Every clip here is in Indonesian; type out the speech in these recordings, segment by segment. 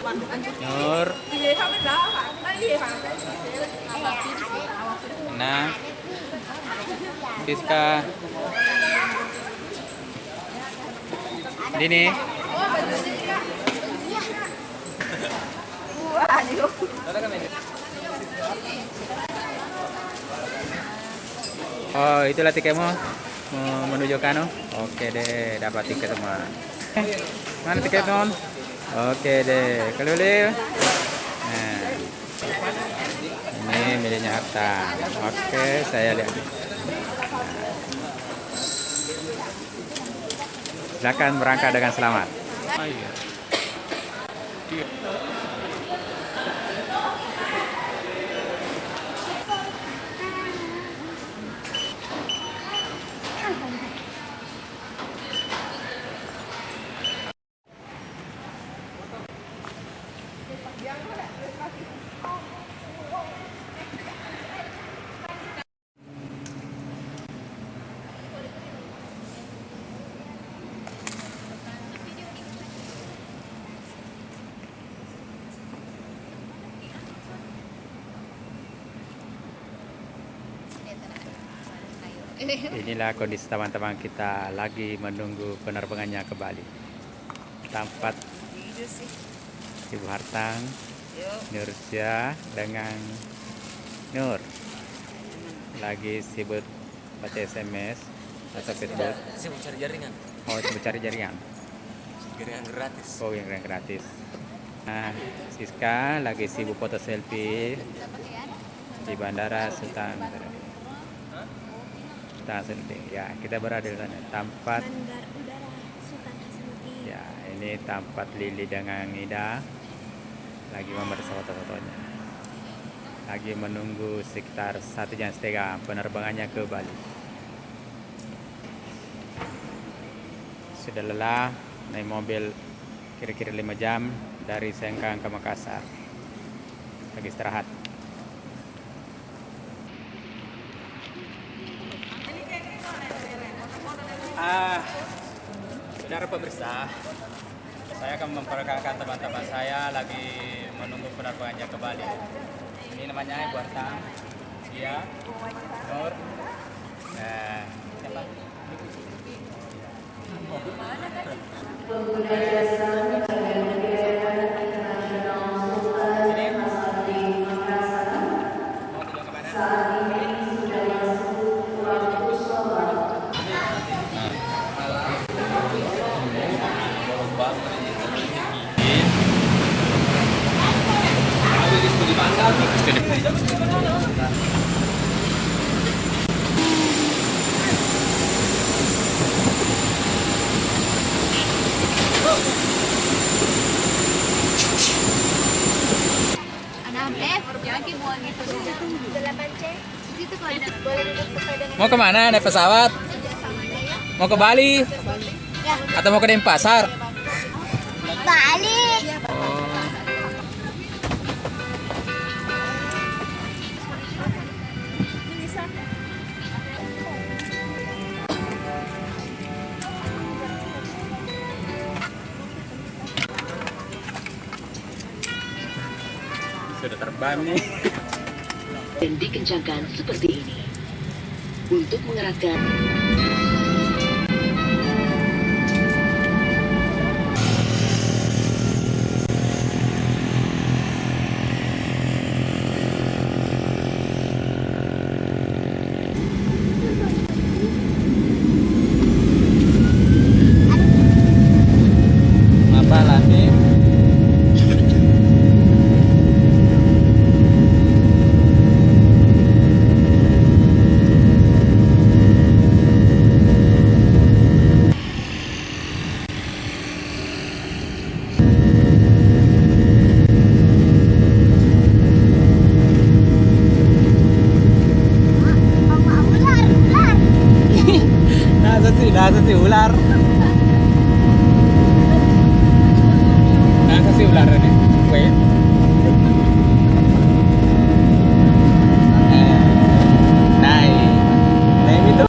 Nur, Nah, Siska, Dini. Oh, itulah tiketmu mau menuju Kano. Oke deh, dapat tiket semua. Mana tiket non? Oke deh, kelulil. Nah, ini miliknya Hatta. Oke, saya lihat. Silakan berangkat dengan selamat. Inilah kondisi teman-teman kita lagi menunggu penerbangannya ke Bali. Tempat Ibu Hartang, Nursia dengan Nur lagi sibuk baca SMS atau Facebook. Sibuk cari jaringan. Oh, sibuk cari jaringan. Jaringan gratis. Oh, yang gratis. Nah, Siska lagi sibuk foto selfie di Bandara Sultan Hasanuddin. Ya, kita berada di sana. Tempat ya, ini tempat Lili dengan Ida lagi memeriksa foto-fotonya. Lagi menunggu sekitar 1,5 jam penerbangannya ke Bali. Sudah lelah naik mobil kira-kira 5 jam dari Sengkang ke Makassar. Lagi istirahat. Saudara pemirsa, saya akan memperkenalkan teman-teman saya lagi menunggu penerbangannya ke Bali. Ini namanya Ibu Hartang, dia, Nur, siapa? Mau kemana? Naik pesawat? Mau ke Bali? Atau mau ke Denpasar? Bali. Sudah terbang nih. Dan dikencangkan seperti ini untuk mengeratkan. Apa lagi? Nasa si ular. Nasa si ular ini. Wait. Naik. Naik itu.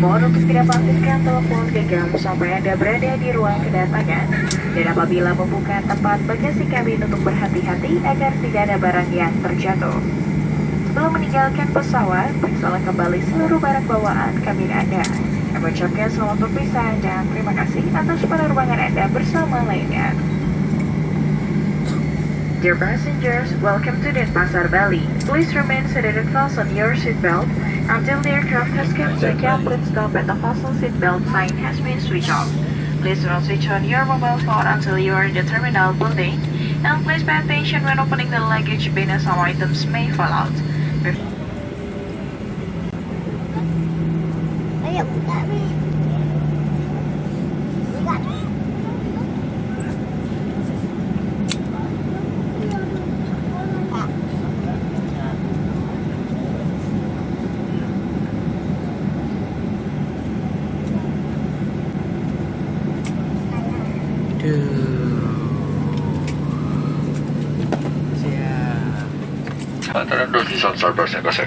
Mohon untuk tidak mengaktifkan telepon genggam sampai Anda berada di ruang kedatangan. Dan apabila membuka tempat bagasi kabin untuk berhati-hati agar tidak ada barang yang terjatuh. Sebelum meninggalkan pesawat, periksalah kembali seluruh barang bawaan kabin Anda. Kami ucapkan selamat berpisah dan terima kasih atas penerbangan Anda bersama Lion Air. Dear passengers, welcome to Denpasar, Bali. Please remain seated and fasten your seatbelt until the aircraft has come to a complete stop and the fasten seatbelt sign has been switched off. Please do not switch on your mobile phone until you are in the terminal building, and please pay attention when opening the luggage bin as some items may fall out. Ayo buka nih. Buka. Siap. Antara dosis server saya kasih.